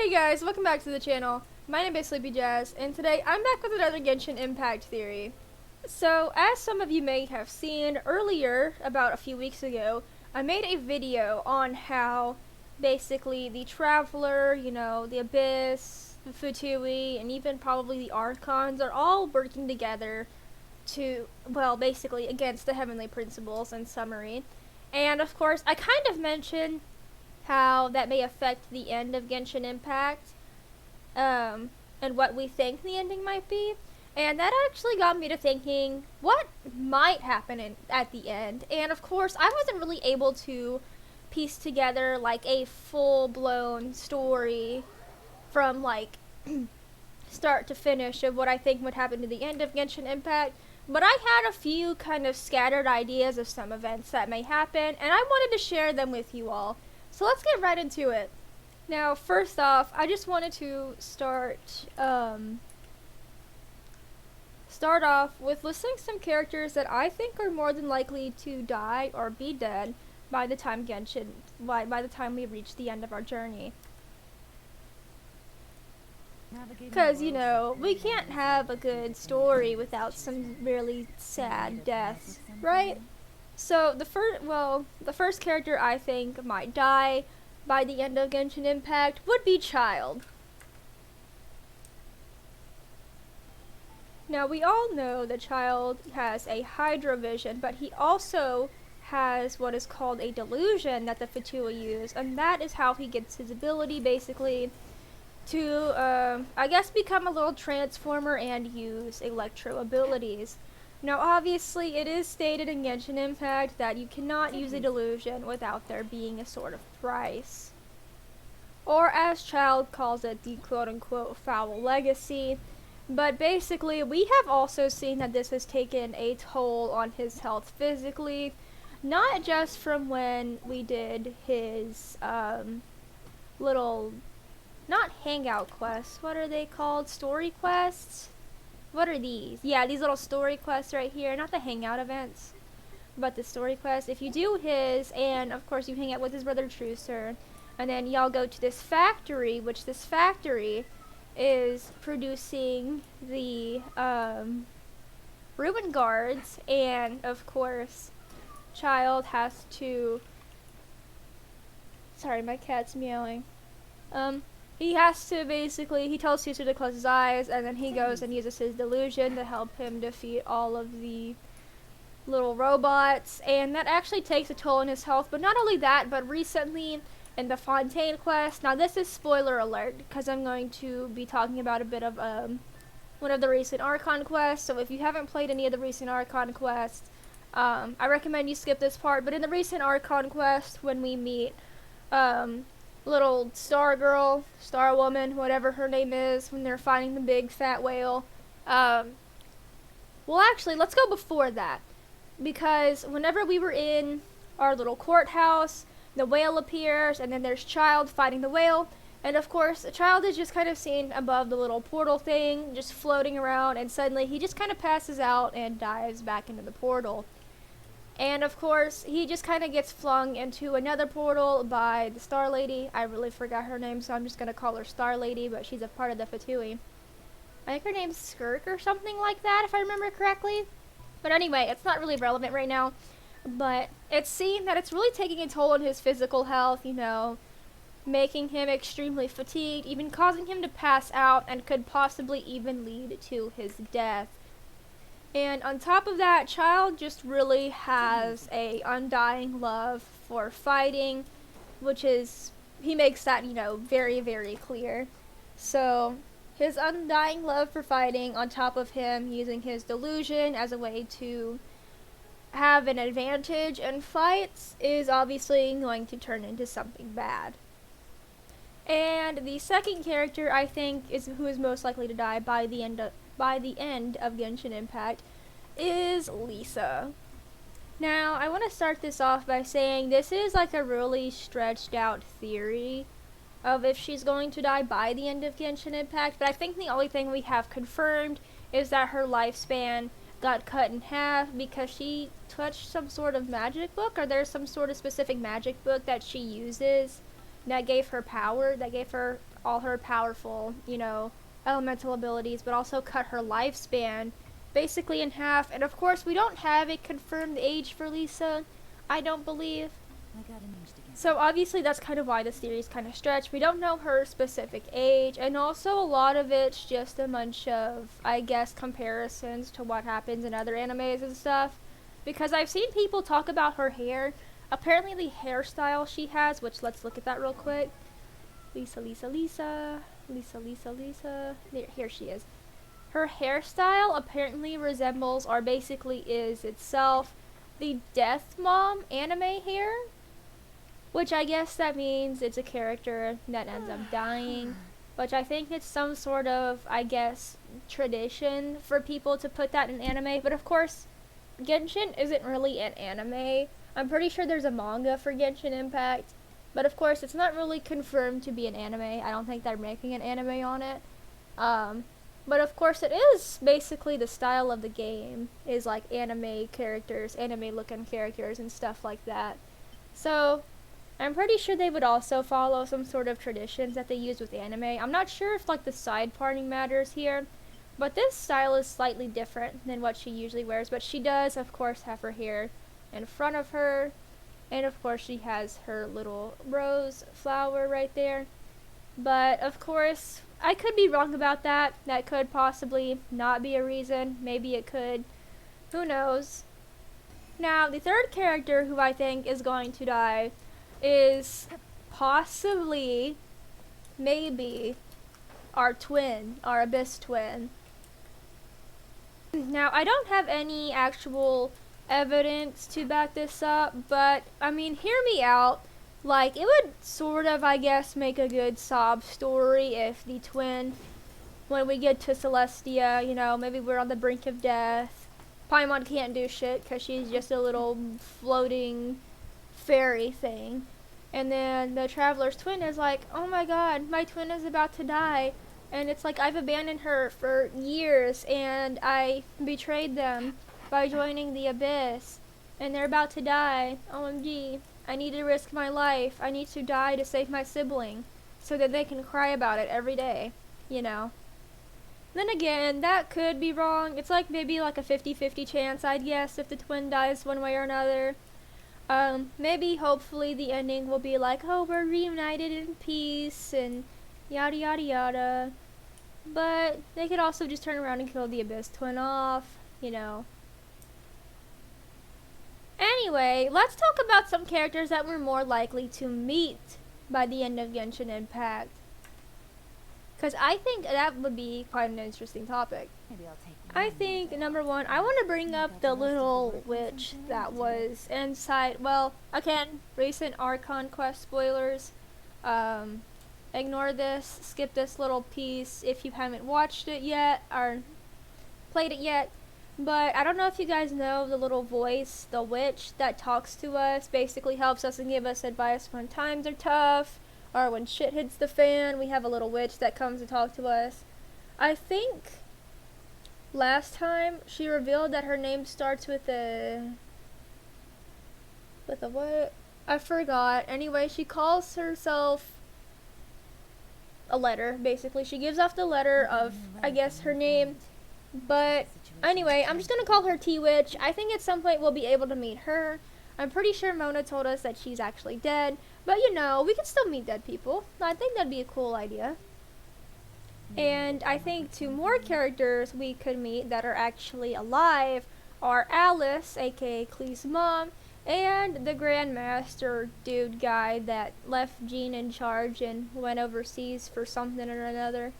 Hey guys, welcome back to the channel. My name is Sleepy Jazz, and today I'm back with another Genshin Impact theory. So, as some of you may have seen earlier, about a few weeks ago, I made a video on how basically the Traveler, the Abyss, the Futui, and even probably the Archons are all working together to, well, basically against the Heavenly Principles in summary. And of course, I kind of mentioned how that may affect the end of Genshin Impact, and what we think the ending might be. And that actually got me to thinking, what might happen at the end? And of course, I wasn't really able to piece together like a full-blown story from like start to finish of what I think would happen to the end of Genshin Impact. But I had a few kind of scattered ideas of some events that may happen, and I wanted to share them with you all. So let's get right into it. Now, first off, I just wanted to start off with listing some characters that I think are more than likely to die or be dead by the time by the time we reach the end of our journey. Because, we can't have a good story without some really sad deaths, right? So the first character I think might die by the end of Genshin Impact would be Child. Now we all know that Child has a Hydra vision, but he also has what is called a delusion that the Fatui use, and that is how he gets his ability basically to, I guess, become a little transformer and use electro abilities. Now, obviously, it is stated in Genshin Impact that you cannot use a delusion without there being a sort of price. Or, as Child calls it, the quote-unquote foul legacy. But basically, we have also seen that this has taken a toll on his health physically. Not just from when we did his, not hangout quests, what are they called? Story quests? What are these? Yeah, these little story quests right here, not the hangout events, but the story quests. If you do his, and of course you hang out with his brother Trucer, and then y'all go to this factory, which this factory is producing the Ruin Guards, and of course Child has to, sorry, my cat's meowing. He has to basically, he tells Caesar to close his eyes, and then he goes and uses his delusion to help him defeat all of the little robots, and that actually takes a toll on his health. But not only that, but recently in the Fontaine quest, now this is spoiler alert, because I'm going to be talking about a bit of one of the recent Archon quests, so if you haven't played any of the recent Archon quests, I recommend you skip this part. But in the recent Archon quest, when we meet little star girl, star woman, whatever her name is, when they're fighting the big fat whale. Well, actually, let's go before that. Because whenever we were in our little courthouse, the whale appears, and then there's Child fighting the whale. And of course, the Child is just kind of seen above the little portal thing, just floating around, and suddenly he just kind of passes out and dives back into the portal. And of course, he just kind of gets flung into another portal by the Star Lady. I really forgot her name, so I'm just going to call her Star Lady, but she's a part of the Fatui. I think her name's Skirk or something like that, if I remember correctly. But anyway, it's not really relevant right now. But it's seen that it's really taking a toll on his physical health, making him extremely fatigued, even causing him to pass out, and could possibly even lead to his death. And on top of that, Child just really has a undying love for fighting, which is, he makes that, very, very clear. So, his undying love for fighting, on top of him using his delusion as a way to have an advantage in fights, is obviously going to turn into something bad. And the second character, I think, who is most likely to die by the end of Genshin Impact is Lisa. Now, I want to start this off by saying this is like a really stretched out theory of if she's going to die by the end of Genshin Impact, but I think the only thing we have confirmed is that her lifespan got cut in half because she touched some sort of magic book, or there's some sort of specific magic book that she uses that gave her power, that gave her all her powerful, elemental abilities, but also cut her lifespan basically in half. And of course, we don't have a confirmed age for Lisa, I don't believe. So obviously that's kind of why the series kind of stretched. We don't know her specific age, and also a lot of it's just a bunch of, I guess, comparisons to what happens in other animes and stuff. Because I've seen people talk about her hair. Apparently the hairstyle she has, which let's look at that real quick. Lisa, Lisa, Lisa, Lisa, Lisa, Lisa. Here she is. Her hairstyle apparently resembles, or basically is itself, the Death Mom anime hair. Which I guess that means it's a character that ends up dying. Which I think it's some sort of, I guess, tradition for people to put that in anime. But of course, Genshin isn't really an anime. I'm pretty sure there's a manga for Genshin Impact. But of course, it's not really confirmed to be an anime. I don't think they're making an anime on it. But of course, it is basically the style of the game. Is like anime characters, anime looking characters and stuff like that. So I'm pretty sure they would also follow some sort of traditions that they use with anime. I'm not sure if like the side parting matters here, but this style is slightly different than what she usually wears. But she does, of course, have her hair in front of her, and of course she has her little rose flower right there. But of course, I could be wrong about that. That could possibly not be a reason. Maybe it could. Who knows? Now, the third character who I think is going to die is possibly, maybe, our twin, our Abyss twin. Now, I don't have any actual evidence to back this up, but, I mean, hear me out. Like, it would sort of, I guess, make a good sob story if the twin, when we get to Celestia, maybe we're on the brink of death. Paimon can't do shit because she's just a little floating fairy thing. And then the traveler's twin is like, oh my god, my twin is about to die. And it's like, I've abandoned her for years and I betrayed them by joining the Abyss. And they're about to die. OMG. I need to risk my life. I need to die to save my sibling. So that they can cry about it every day. Then again, that could be wrong. It's like maybe like a 50-50 chance, I'd guess, if the twin dies one way or another. Maybe hopefully the ending will be like, oh, we're reunited in peace and yada yada yada. But they could also just turn around and kill the Abyss twin off, Anyway, let's talk about some characters that we're more likely to meet by the end of Genshin Impact. Because I think that would be quite an interesting topic. I think, number one, I want to bring up the little witch that was inside, well, again, recent Archon quest spoilers. Ignore this, skip this little piece if you haven't watched it yet, or played it yet. But I don't know if you guys know the little voice, the witch that talks to us, basically helps us and give us advice when times are tough, or when shit hits the fan. We have a little witch that comes to talk to us. I think last time she revealed that her name starts with a what? I forgot. Anyway, she calls herself a letter, basically. She gives off the letter of, I guess, her name. But anyway, I'm just gonna call her T-Witch. I think at some point we'll be able to meet her. I'm pretty sure Mona told us that she's actually dead. But we can still meet dead people. I think that'd be a cool idea. And I think two more characters we could meet that are actually alive are Alice, aka Klee's mom, and the Grandmaster dude guy that left Jean in charge and went overseas for something or another.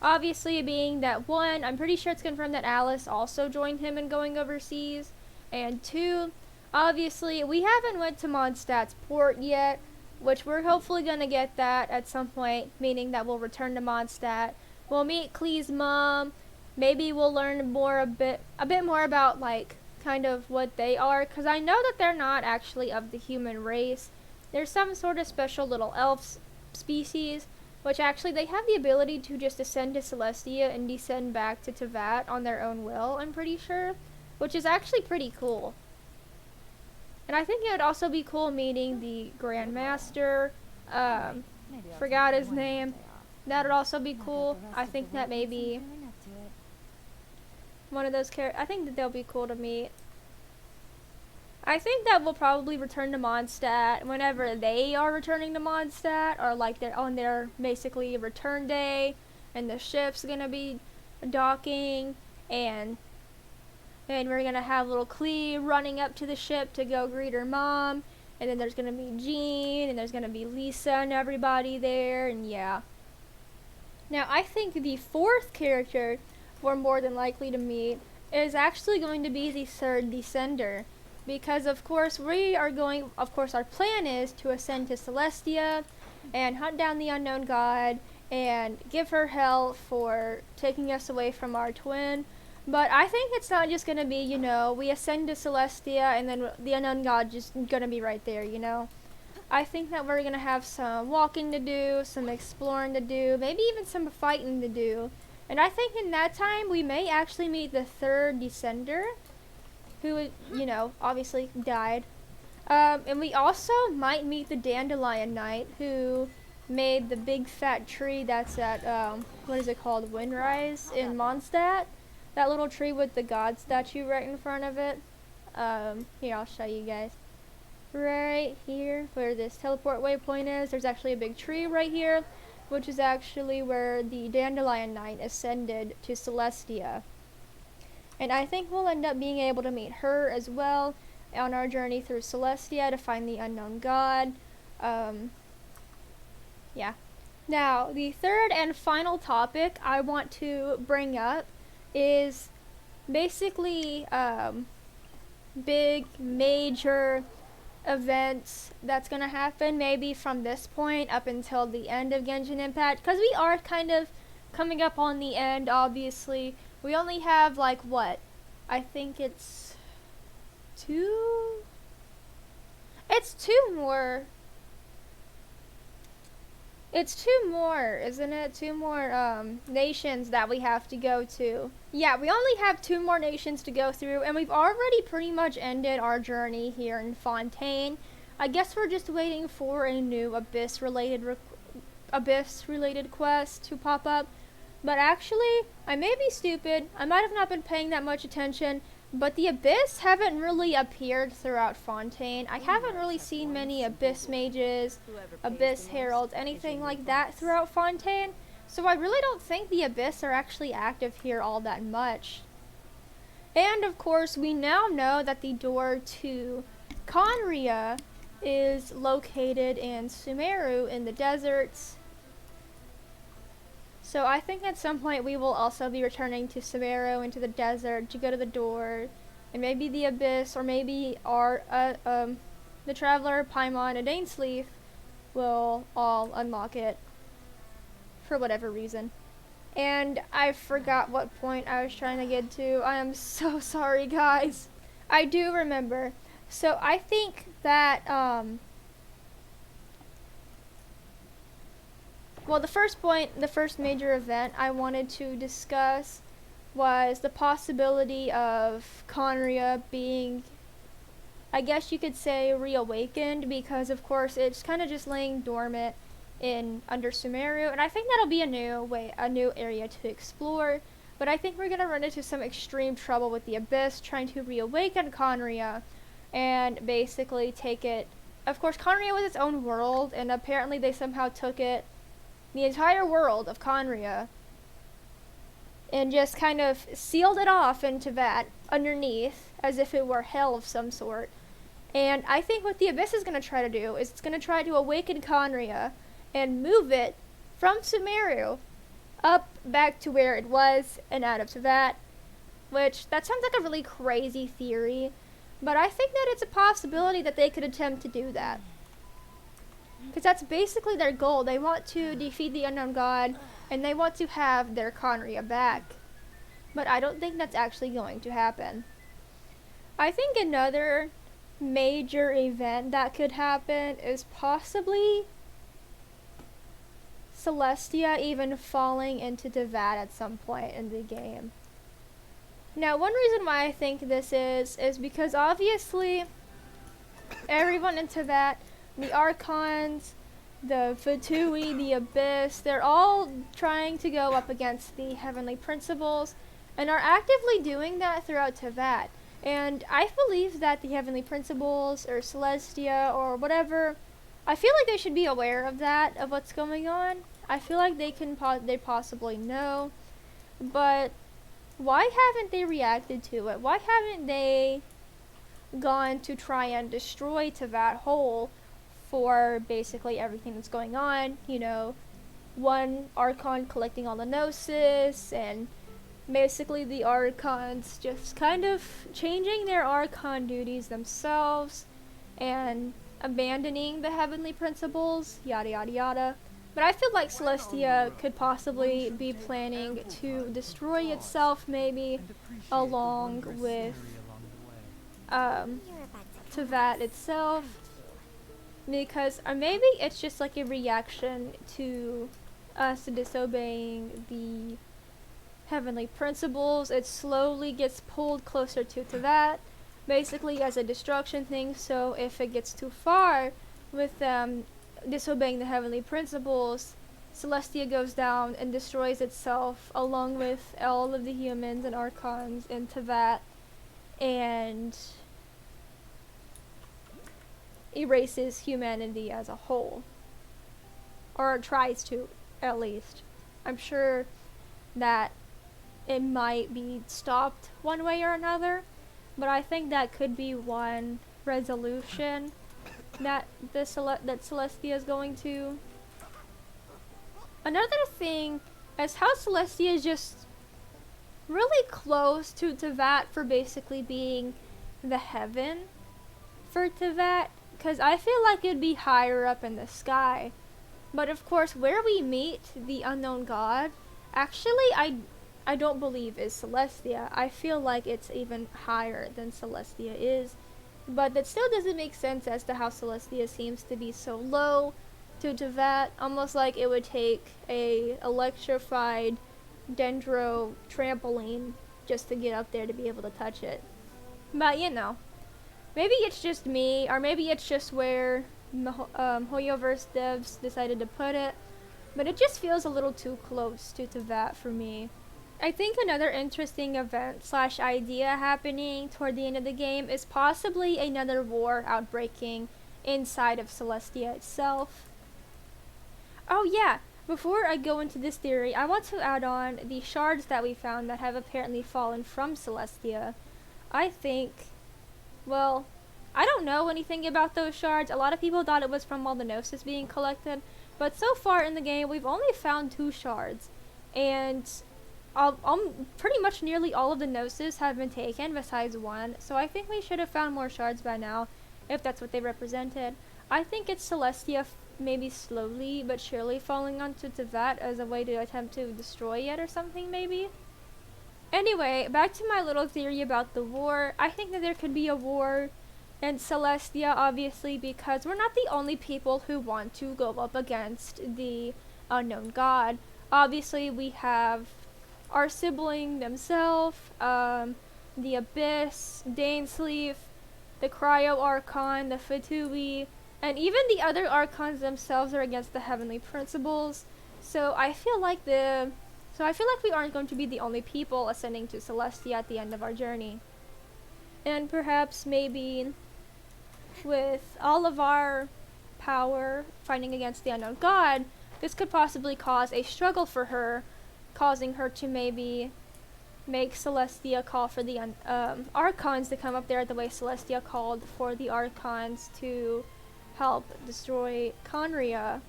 Obviously, being that one, I'm pretty sure it's confirmed that Alice also joined him in going overseas. And two, obviously, we haven't went to Mondstadt's port yet, which we're hopefully going to get that at some point, meaning that we'll return to Mondstadt. We'll meet Klee's mom. Maybe we'll learn a bit more about, like, kind of what they are, because I know that they're not actually of the human race. They're some sort of special little elf species, which actually they have the ability to just ascend to Celestia and descend back to Teyvat on their own will, I'm pretty sure, which is actually pretty cool. And I think it would also be cool meeting the Grandmaster. Forgot his name. That would also be cool. I think that may be one of those characters. I think that they'll be cool to meet. I think that we'll probably return to Mondstadt whenever they are returning to Mondstadt, or like they're on their basically return day, and the ship's gonna be docking, and we're gonna have little Clee running up to the ship to go greet her mom, and then there's gonna be Jean, and there's gonna be Lisa and everybody there, and yeah. Now I think the fourth character we're more than likely to meet is actually going to be the third Descender. Because of course our plan is to ascend to Celestia and hunt down the unknown god and give her hell for taking us away from our twin. But I think it's not just gonna be, we ascend to Celestia and then the unknown god just gonna be right there, I think that we're gonna have some walking to do, some exploring to do, maybe even some fighting to do. And I think in that time we may actually meet the third Descender, who, obviously died. And we also might meet the Dandelion Knight, who made the big fat tree that's at, what is it called, Windrise in Mondstadt? That little tree with the god statue right in front of it. Here, I'll show you guys. Right here, where this teleport waypoint is, there's actually a big tree right here, which is actually where the Dandelion Knight ascended to Celestia. And I think we'll end up being able to meet her as well on our journey through Celestia to find the unknown god. Yeah. Now, the third and final topic I want to bring up is basically big, major events that's going to happen maybe from this point up until the end of Genshin Impact. Because we are kind of coming up on the end, obviously. We only have, like, what? I think it's two? It's two more. It's two more, isn't it? Two more, nations that we have to go to. Yeah, we only have two more nations to go through, and we've already pretty much ended our journey here in Fontaine. I guess we're just waiting for a new Abyss-related quest to pop up. But actually, I may be stupid, I might have not been paying that much attention, but the Abyss haven't really appeared throughout Fontaine. I haven't really seen many Abyss mages, Abyss heralds, anything like that throughout Fontaine, so I really don't think the Abyss are actually active here all that much. And of course, we now know that the door to Conria is located in Sumeru in the deserts. So I think at some point we will also be returning to Sumeru into the desert to go to the door, and maybe the Abyss, or maybe the Traveler, Paimon, and Ainsleaf will all unlock it for whatever reason. And I forgot what point I was trying to get to. I am so sorry, guys. I do remember. So I think that, well, the first major event I wanted to discuss was the possibility of Conria being, I guess you could say, reawakened, because of course it's kind of just laying dormant under Sumeru, and I think that'll be a new area to explore. But I think we're gonna run into some extreme trouble with the Abyss trying to reawaken Conria and basically take it. Of course, Conria was its own world, and apparently they somehow took it, the entire world of Conria, and just kind of sealed it off into that underneath as if it were hell of some sort. And I think what the Abyss is going to try to do is it's going to try to awaken Conria and move it from Sumeru up back to where it was and out of Teyvat, which that sounds like a really crazy theory, but I think that it's a possibility that they could attempt to do that. Because that's basically their goal. They want to defeat the unknown god, and they want to have their Conria back. But I don't think that's actually going to happen. I think another major event that could happen is possibly Celestia even falling into Teyvat at some point in the game. Now, one reason why I think this is because obviously everyone in Teyvat, the Archons, the Fatui, the Abyss, they're all trying to go up against the Heavenly Principles and are actively doing that throughout Tevat. And I believe that the Heavenly Principles or Celestia or whatever, I feel like they should be aware of that, of what's going on. I feel like they possibly know, but why haven't they reacted to it? Why haven't they gone to try and destroy Tevat whole for basically everything that's going on? You know, one Archon collecting all the Gnosis, and basically the Archons just kind of changing their Archon duties themselves and abandoning the Heavenly Principles, yada yada yada. But I feel like Celestia could possibly be planning to destroy itself, maybe, along with Tevat itself. Because, or maybe it's just like a reaction to us disobeying the Heavenly Principles. It slowly gets pulled closer to Tevat, basically as a destruction thing. So if it gets too far with them disobeying the Heavenly Principles, Celestia goes down and destroys itself along with all of the humans and Archons in Tevat, and erases humanity as a whole. Or tries to, at least. I'm sure that it might be stopped one way or another, but I think that could be one resolution that Celestia is going to. Another thing is how Celestia is just really close to Tevat for basically being the heaven for Tevat, because I feel like it'd be higher up in the sky. But of course, where we meet the unknown god, actually I don't believe is Celestia. I feel like it's even higher than Celestia is. But that still doesn't make sense as to how Celestia seems to be so low to Tevat, almost like it would take a electrified dendro trampoline just to get up there to be able to touch it. But you know, maybe it's just me, or maybe it's just where the Hoyoverse devs decided to put it, but it just feels a little too close to Tevat for me. I think another interesting event / idea happening toward the end of the game is possibly another war outbreaking inside of Celestia itself. Oh yeah, before I go into this theory, I want to add on the shards that we found that have apparently fallen from Celestia. I think, well, I don't know anything about those shards. A lot of people thought it was from all the Gnosis being collected, but so far in the game we've only found 2 shards, and pretty much nearly all of the Gnosis have been taken besides 1, so I think we should have found more shards by now, if that's what they represented. I think it's Celestia maybe slowly but surely falling onto Tevat as a way to attempt to destroy it or something, maybe? Anyway, back to my little theory about the war. I think that there could be a war in Celestia, obviously, because we're not the only people who want to go up against the unknown god. Obviously, we have our sibling themselves, the Abyss, Dainsleif, the Cryo Archon, the Fatui, and even the other Archons themselves are against the Heavenly Principles. So I feel like we aren't going to be the only people ascending to Celestia at the end of our journey. And perhaps maybe with all of our power fighting against the unknown god, this could possibly cause a struggle for her, causing her to maybe make Celestia call for the Archons to come up there the way Celestia called for the Archons to help destroy Conria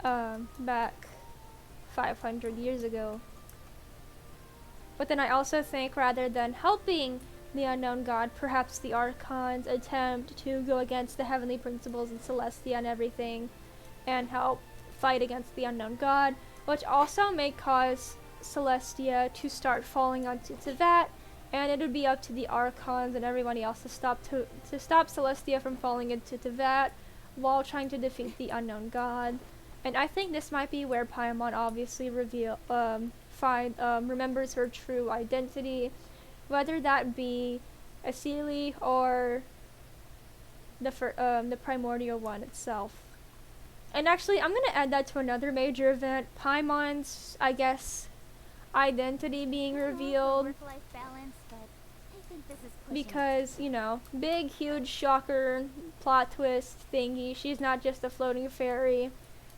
back 500 years ago. But then I also think rather than helping the unknown god, perhaps the Archons attempt to go against the Heavenly Principles and Celestia and everything and help fight against the unknown god, which also may cause Celestia to start falling onto Tevat, and it would be up to the Archons and everybody else to stop Celestia from falling into Tevat while trying to defeat the unknown god. And I think this might be where Paimon obviously remembers her true identity, whether that be Asili or the primordial one itself. And actually, I'm gonna add that to another major event. Paimon's, I guess, identity being revealed. Work-life balance, but I think this is pushing it. Because, you know, big, huge shocker, plot twist thingy. She's not just a floating fairy.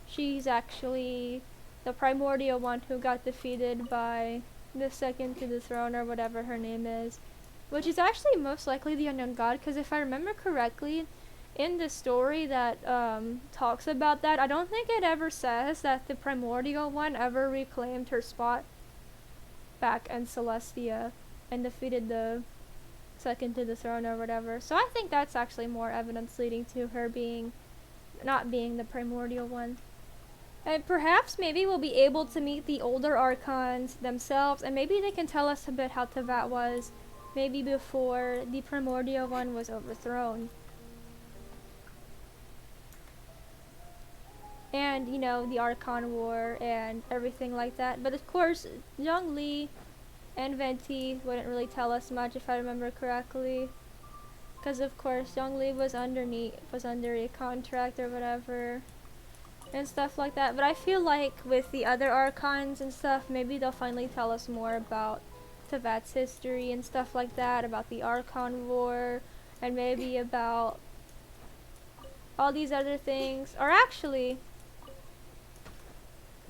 She's actually the primordial one who got defeated by the second to the throne, or whatever her name is. Which is actually most likely the unknown god, because if I remember correctly, in the story that talks about that, I don't think it ever says that the primordial one ever reclaimed her spot back in Celestia and defeated the second to the throne or whatever. So I think that's actually more evidence leading to her not being the primordial one. And perhaps maybe we'll be able to meet the older archons themselves, and maybe they can tell us a bit how Teyvat was maybe before the primordial one was overthrown. And, you know, the Archon War and everything like that. But of course, Zhongli and Venti wouldn't really tell us much if I remember correctly. Because of course, Zhongli was under a contract or whatever. And stuff like that. But I feel like with the other Archons and stuff, maybe they'll finally tell us more about Teyvat's history and stuff like that. About the Archon War. And maybe about all these other things. Or actually,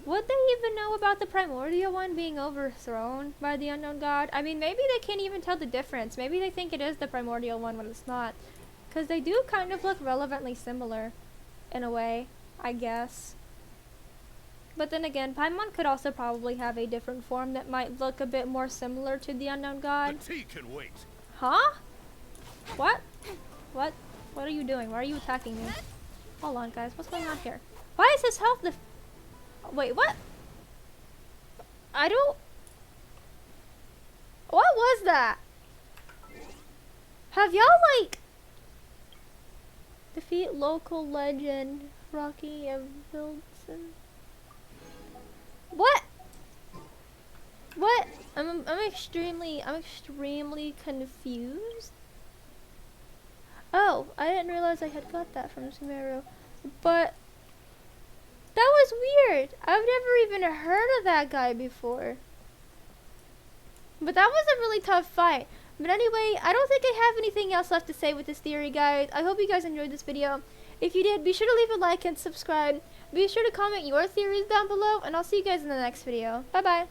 would they even know about the primordial one being overthrown by the unknown god? I mean, maybe they can't even tell the difference. Maybe they think it is the primordial one when it's not. Because they do kind of look relevantly similar, in a way, I guess. But then again, Paimon could also probably have a different form that might look a bit more similar to the unknown god. The tea can wait. Huh? What? What? What are you doing? Why are you attacking me? Hold on, guys. What's going on here? Why is his health Wait, what? I don't... What was that? Have y'all, like... Defeat local legend Rocky and Wilson? What? What? I'm extremely confused. Oh, I didn't realize I had got that from Sumeru. But that was weird. I've never even heard of that guy before. But that was a really tough fight. But anyway, I don't think I have anything else left to say with this theory, guys. I hope you guys enjoyed this video. If you did, be sure to leave a like and subscribe. Be sure to comment your theories down below, and I'll see you guys in the next video. Bye-bye.